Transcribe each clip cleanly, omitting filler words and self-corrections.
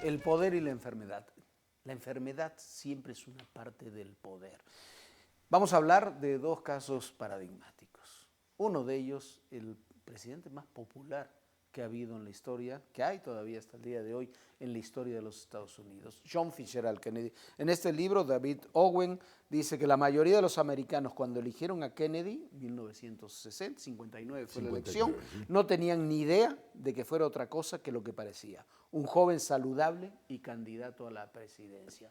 El poder y la enfermedad. La enfermedad siempre es una parte del poder. Vamos a hablar de dos casos paradigmáticos. Uno de ellos, el presidente más popular que ha habido en la historia, que hay todavía hasta el día de hoy en la historia de los Estados Unidos, John Fitzgerald Kennedy. En este libro, David Owen dice que la mayoría de los americanos, cuando eligieron a Kennedy, 1960, 59 fue la elección, no tenían ni idea de que fuera otra cosa que lo que parecía. Un joven saludable y candidato a la presidencia.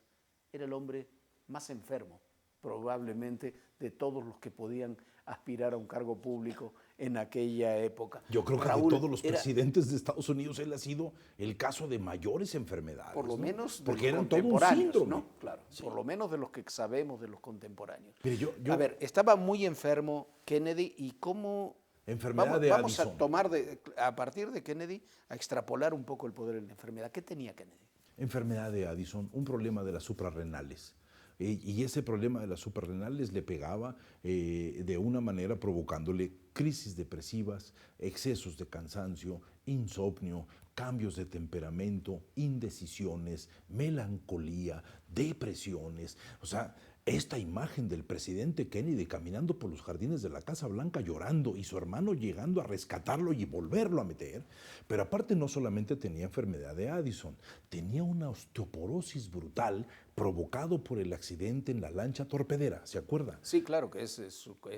Era el hombre más enfermo, probablemente, de todos los que podían aspirar a un cargo público en aquella época. Yo creo que Raúl, de todos los presidentes de Estados Unidos, él ha sido el caso de mayores enfermedades. Por lo menos porque de los contemporáneos, ¿no? Claro, sí. Por lo menos de los que sabemos de los contemporáneos. Pero a ver, estaba muy enfermo Kennedy y cómo... Enfermedad de Addison. Vamos a tomar a partir de Kennedy a extrapolar un poco el poder de la enfermedad. ¿Qué tenía Kennedy? Enfermedad de Addison, un problema de las suprarrenales. Y ese problema de las suprarrenales le pegaba de una manera provocándole crisis depresivas, excesos de cansancio, insomnio, cambios de temperamento, indecisiones, melancolía, depresiones. O sea, esta imagen del presidente Kennedy caminando por los jardines de la Casa Blanca llorando y su hermano llegando a rescatarlo y volverlo a meter. Pero aparte no solamente tenía enfermedad de Addison, tenía una osteoporosis brutal provocado por el accidente en la lancha torpedera, ¿se acuerda? Sí, claro, que es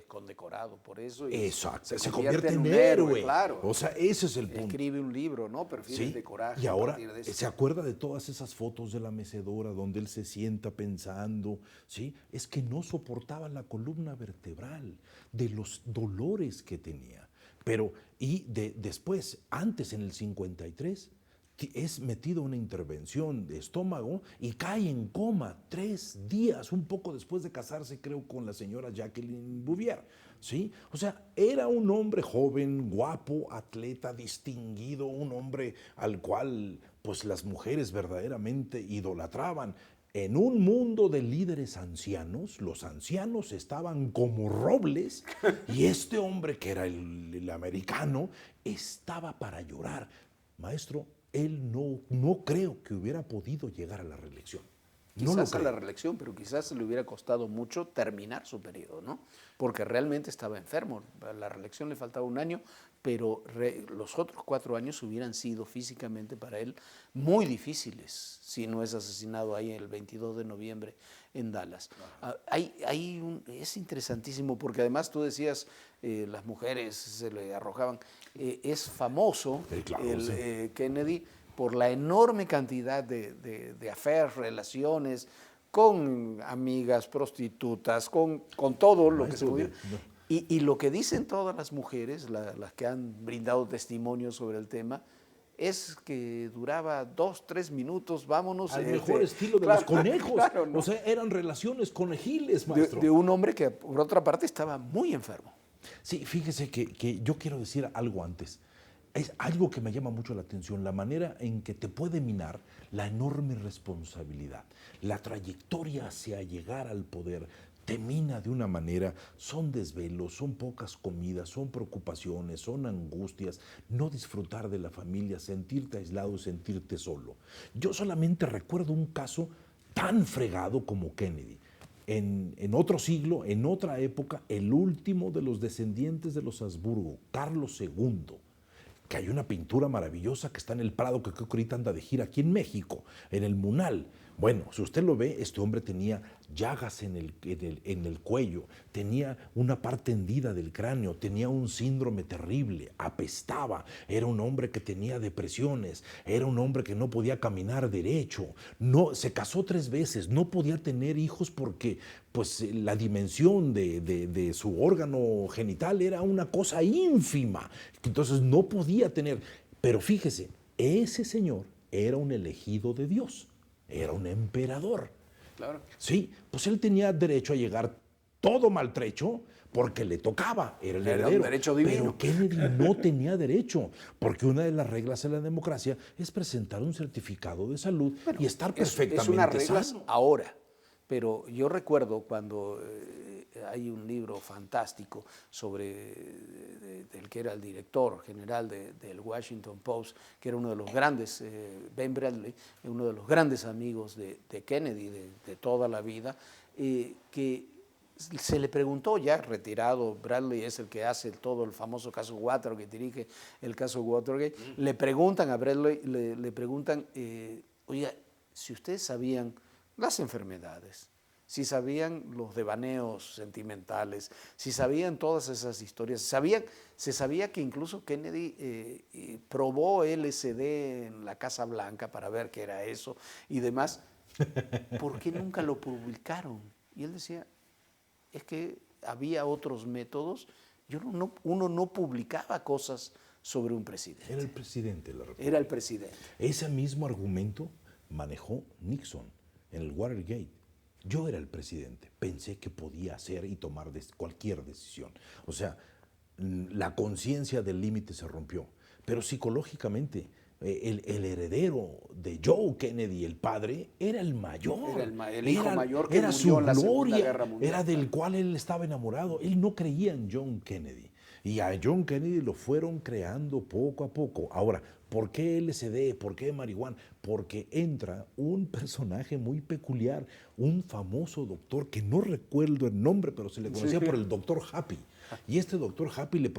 condecorado por eso. Y exacto, se convierte en un héroe. Claro. O sea, ese es el punto. Escribe un libro, ¿no? Perfiles sí, de coraje. Y ahora se acuerda de todas esas fotos de la mecedora donde él se sienta pensando, ¿sí? Es que no soportaba la columna vertebral de los dolores que tenía. Pero, después, antes en el 53, es metido una intervención de estómago y cae en coma 3 días, un poco después de casarse, creo, con la señora Jacqueline Bouvier, ¿sí? O sea, era un hombre joven, guapo, atleta, distinguido, un hombre al cual, pues, las mujeres verdaderamente idolatraban. En un mundo de líderes ancianos, los ancianos estaban como robles y este hombre, que era el americano, estaba para llorar. Maestro, él no creo que hubiera podido llegar a la reelección. Quizás a la reelección, pero quizás le hubiera costado mucho terminar su periodo, ¿no? Porque realmente estaba enfermo. A la reelección le faltaba un año, pero los otros 4 años hubieran sido físicamente para él muy difíciles si no es asesinado ahí el 22 de noviembre en Dallas. Es interesantísimo porque además tú decías, las mujeres se le arrojaban. Es famoso Kennedy por la enorme cantidad de affairs, relaciones con amigas, prostitutas, con todo lo que se pudiera. Y lo que dicen todas las mujeres, las que han brindado testimonio sobre el tema, es que duraba 2, 3 minutos, vámonos. Al mejor estilo de los conejos. Claro, ¿no? O sea, eran relaciones conejiles, maestro. De un hombre que, por otra parte, estaba muy enfermo. Sí, fíjese que yo quiero decir algo antes. Es algo que me llama mucho la atención, la manera en que te puede minar la enorme responsabilidad. La trayectoria hacia llegar al poder te mina de una manera, son desvelos, son pocas comidas, son preocupaciones, son angustias, no disfrutar de la familia, sentirte aislado, sentirte solo. Yo solamente recuerdo un caso tan fregado como Kennedy. En otro siglo, en otra época, el último de los descendientes de los Habsburgo, Carlos II, que hay una pintura maravillosa que está en el Prado, que creo que ahorita anda de gira aquí en México, en el Munal. Bueno, si usted lo ve, este hombre tenía llagas en el cuello, tenía una parte hendida del cráneo, tenía un síndrome terrible, apestaba, era un hombre que tenía depresiones, era un hombre que no podía caminar derecho, se casó 3 veces, no podía tener hijos porque pues, la dimensión de su órgano genital era una cosa ínfima, entonces no podía tener. Pero fíjese, ese señor era un elegido de Dios. Era un emperador. Claro. Sí, pues él tenía derecho a llegar todo maltrecho porque le tocaba, era el heredero. Un derecho divino. Pero Kennedy no tenía derecho, porque una de las reglas en la democracia es presentar un certificado de salud y estar perfectamente es una regla sano. Ahora, pero yo recuerdo cuando hay un libro fantástico sobre el que era el director general del Washington Post, que era uno de los grandes, Ben Bradley, uno de los grandes amigos de Kennedy de toda la vida, que se le preguntó, ya retirado, Bradley es el que hace todo el famoso caso Watergate, que dirige el caso Watergate, le preguntan a Bradley, le preguntan, oiga, si ustedes sabían las enfermedades, si sabían los devaneos sentimentales, si sabían todas esas historias, se sabía que incluso Kennedy probó LSD en la Casa Blanca para ver qué era eso y demás, ¿por qué nunca lo publicaron? Y él decía, es que había otros métodos, uno no publicaba cosas sobre un presidente. Era el presidente de la República. Era el presidente. Ese mismo argumento manejó Nixon en el Watergate. Yo era el presidente, pensé que podía hacer y tomar cualquier decisión. O sea, la conciencia del límite se rompió, pero psicológicamente el heredero de Joe Kennedy, el padre, era el mayor. Era el hijo mayor que era murió su en la Segunda gloria, Guerra Mundial. era del cual él estaba enamorado. Él no creía en John Kennedy. Y a John Kennedy lo fueron creando poco a poco. Ahora, ¿por qué LSD? ¿Por qué marihuana? Porque entra un personaje muy peculiar, un famoso doctor que no recuerdo el nombre, pero se le conocía por el doctor Happy. Y este doctor Happy le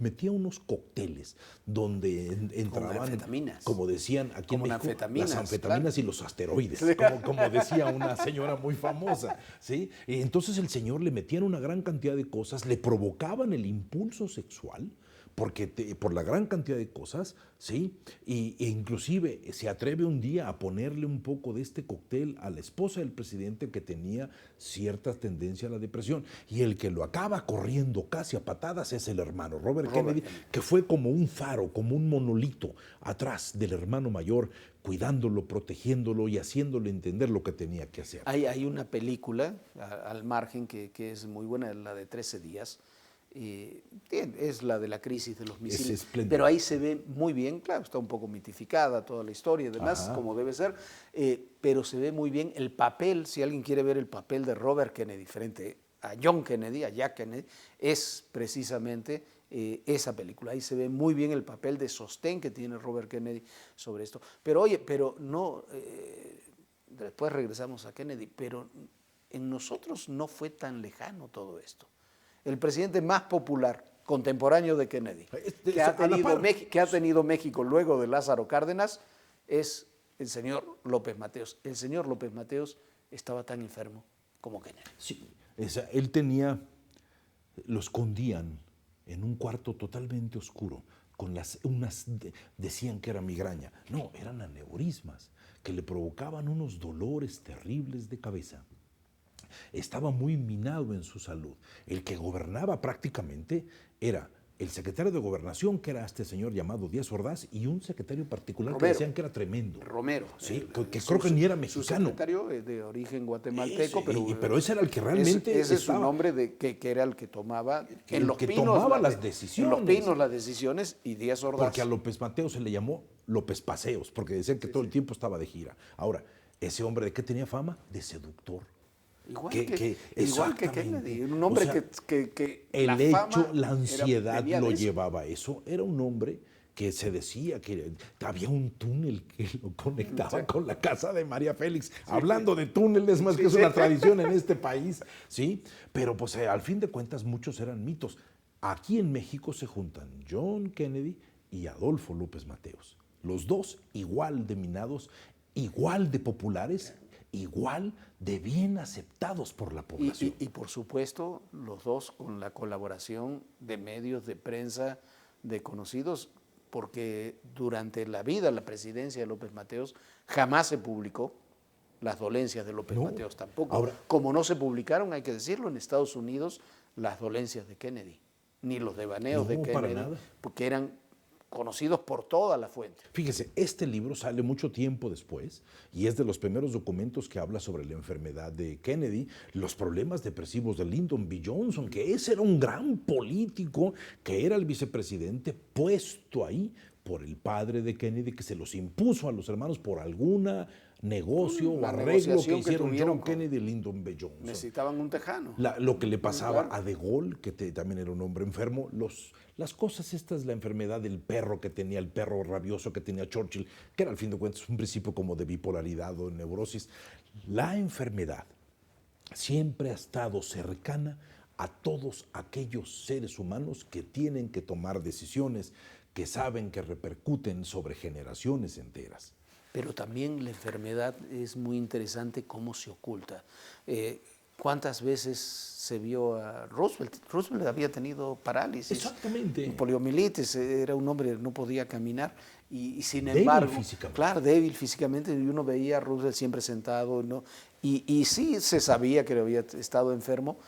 metía unos cócteles donde entraban, anfetaminas. como decían aquí como en México, anfetaminas, las anfetaminas, claro, y los asteroides, como decía una señora muy famosa, ¿sí? Y entonces el señor le metían una gran cantidad de cosas, le provocaban el impulso sexual, por la gran cantidad de cosas, ¿sí? E inclusive se atreve un día a ponerle un poco de este cóctel a la esposa del presidente que tenía cierta tendencia a la depresión. Y el que lo acaba corriendo casi a patadas es el hermano, Robert Kennedy, que fue como un faro, como un monolito atrás del hermano mayor, cuidándolo, protegiéndolo y haciéndole entender lo que tenía que hacer. Hay una película al margen que es muy buena, la de 13 días, es la de la crisis de los misiles, pero ahí se ve muy bien, claro, está un poco mitificada toda la historia y demás, como debe ser, pero se ve muy bien el papel, si alguien quiere ver el papel de Robert Kennedy frente a John Kennedy, a Jack Kennedy, es precisamente esa película. Ahí se ve muy bien el papel de sostén que tiene Robert Kennedy sobre esto. Pero oye, pero no, después regresamos a Kennedy, pero en nosotros no fue tan lejano todo esto. El presidente más popular contemporáneo de Kennedy, que ha tenido México luego de Lázaro Cárdenas, es el señor López Mateos. El señor López Mateos estaba tan enfermo como Kennedy. Sí, él lo escondían en un cuarto totalmente oscuro, decían que era migraña. No, eran aneurismas que le provocaban unos dolores terribles de cabeza. Estaba muy minado en su salud. El que gobernaba prácticamente era el secretario de Gobernación, que era este señor llamado Díaz Ordaz, y un secretario particular Romero, que decían que era tremendo. Romero. Sí, que creo que ni era mexicano. Su secretario de origen guatemalteco, pero ese era el que realmente ese es su nombre, que era el que tomaba en Los Pinos tomaba las decisiones. En Los Pinos las decisiones, y Díaz Ordaz. Porque a López Mateos se le llamó López Paseos, porque decían que todo el tiempo estaba de gira. Ahora, ese hombre, ¿de qué tenía fama? De seductor. Igual que Kennedy, un hombre, o sea, que el hecho, la ansiedad lo llevaba a eso. Era un hombre que se decía que había un túnel que lo conectaba con la casa de María Félix. Hablando de túneles, más que es una tradición en este país, ¿sí? Pero pues al fin de cuentas muchos eran mitos. Aquí en México se juntan John Kennedy y Adolfo López Mateos. Los dos igual de minados, igual de populares, igual de bien aceptados por la población. Y por supuesto, los dos con la colaboración de medios de prensa, de conocidos, porque durante la presidencia de López Mateos, jamás se publicó las dolencias de López Mateos tampoco. Ahora, como no se publicaron, hay que decirlo, en Estados Unidos, las dolencias de Kennedy, ni los devaneos de Kennedy, para nada, porque eran conocidos por toda la fuente. Fíjese, este libro sale mucho tiempo después y es de los primeros documentos que habla sobre la enfermedad de Kennedy, los problemas depresivos de Lyndon B. Johnson, que ese era un gran político, que era el vicepresidente puesto ahí por el padre de Kennedy, que se los impuso a los hermanos por algún negocio o La arreglo que negociación que hicieron tuvieron John Kennedy y Lyndon B. Johnson. Necesitaban un tejano. Lo que le pasaba Claro. a De Gaulle, que también era un hombre enfermo, las cosas estas, la enfermedad del perro que tenía, el perro rabioso que tenía Churchill, que era al fin de cuentas un principio como de bipolaridad o de neurosis. La enfermedad siempre ha estado cercana a todos aquellos seres humanos que tienen que tomar decisiones que saben que repercuten sobre generaciones enteras. Pero también la enfermedad es muy interesante cómo se oculta. ¿Cuántas veces se vio a Roosevelt? Roosevelt había tenido parálisis. Exactamente. Poliomielitis, era un hombre que no podía caminar y sin Débil embargo, físicamente. claro, débil físicamente, y uno veía a Roosevelt siempre sentado, ¿no? Y sí se sabía que había estado enfermo,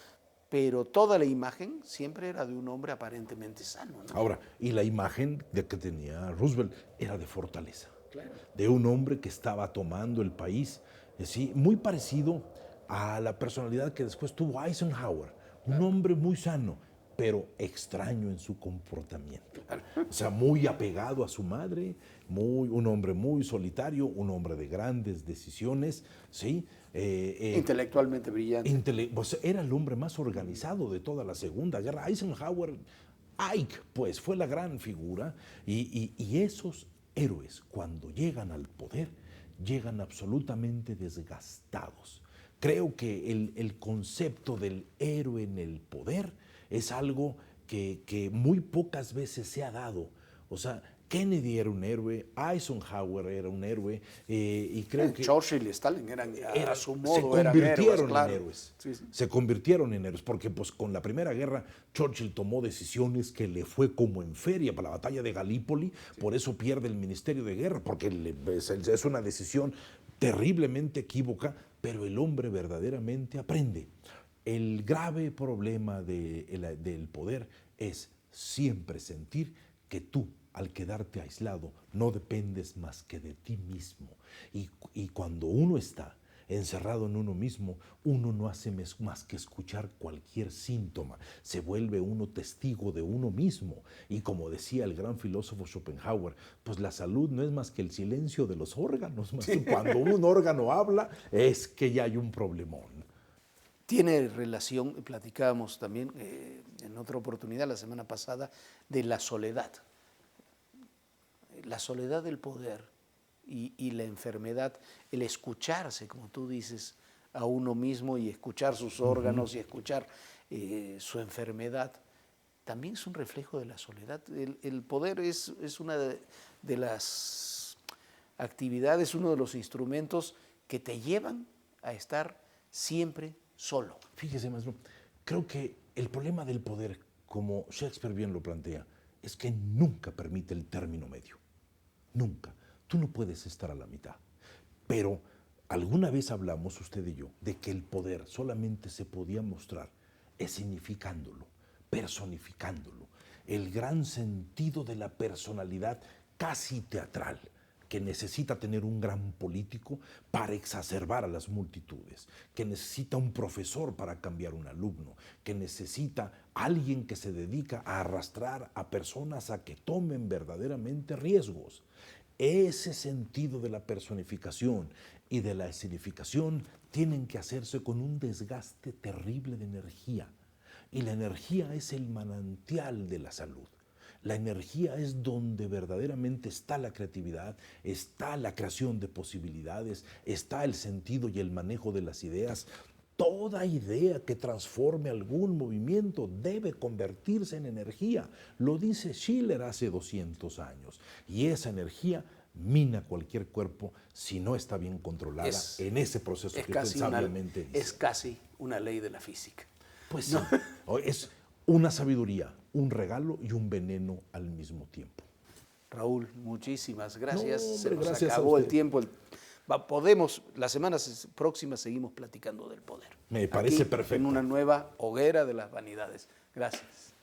pero toda la imagen siempre era de un hombre aparentemente sano, ¿no? Ahora, y la imagen de que tenía Roosevelt era de fortaleza, Claro. de un hombre que estaba tomando el país, ¿sí? Muy parecido a la personalidad que después tuvo Eisenhower, un hombre muy sano, pero extraño en su comportamiento. O sea, muy apegado a su madre, un hombre muy solitario, un hombre de grandes decisiones, ¿sí? Intelectualmente brillante. Pues era el hombre más organizado de toda la Segunda Guerra. Eisenhower, Ike, pues fue la gran figura. Y esos héroes, cuando llegan al poder, llegan absolutamente desgastados. Creo que el concepto del héroe en el poder es algo que muy pocas veces se ha dado. O sea, Kennedy era un héroe, Eisenhower era un héroe, y creo que Churchill y Stalin eran, a su modo, se convirtieron claro. en héroes. Sí, sí. Se convirtieron en héroes, porque pues con la Primera Guerra Churchill tomó decisiones que le fue como en feria para la batalla de Galípoli, por eso pierde el Ministerio de Guerra, porque es una decisión terriblemente equívoca, pero el hombre verdaderamente aprende. El grave problema del poder es siempre sentir que tú, al quedarte aislado, no dependes más que de ti mismo. Y cuando uno está encerrado en uno mismo, uno no hace más que escuchar cualquier síntoma. Se vuelve uno testigo de uno mismo. Y como decía el gran filósofo Schopenhauer, pues la salud no es más que el silencio de los órganos. Cuando un órgano habla, es que ya hay un problemón. Tiene relación, platicábamos también en otra oportunidad la semana pasada, de la soledad. La soledad del poder y la enfermedad, el escucharse, como tú dices, a uno mismo y escuchar sus órganos y escuchar su enfermedad, también es un reflejo de la soledad. El poder es una de las actividades, uno de los instrumentos que te llevan a estar siempre solo. Fíjese, maestro, creo que el problema del poder, como Shakespeare bien lo plantea, es que nunca permite el término medio. Nunca. Tú no puedes estar a la mitad. Pero alguna vez hablamos, usted y yo, de que el poder solamente se podía mostrar escenificándolo, personificándolo. El gran sentido de la personalidad casi teatral que necesita tener un gran político para exacerbar a las multitudes, que necesita un profesor para cambiar un alumno, que necesita alguien que se dedica a arrastrar a personas a que tomen verdaderamente riesgos. Ese sentido de la personificación y de la escenificación tienen que hacerse con un desgaste terrible de energía. Y la energía es el manantial de la salud. La energía es donde verdaderamente está la creatividad, está la creación de posibilidades, está el sentido y el manejo de las ideas. Toda idea que transforme algún movimiento debe convertirse en energía. Lo dice Schiller hace 200 años. Y esa energía mina cualquier cuerpo si no está bien controlada en ese proceso que usted sabiamente dice. Es casi una ley de la física. Pues sí, es una sabiduría, un regalo y un veneno al mismo tiempo. Raúl, muchísimas gracias. No, hombre, se nos gracias acabó a el tiempo. Podemos, las semanas próximas seguimos platicando del poder. Me parece Aquí, perfecto. en una nueva hoguera de las vanidades. Gracias.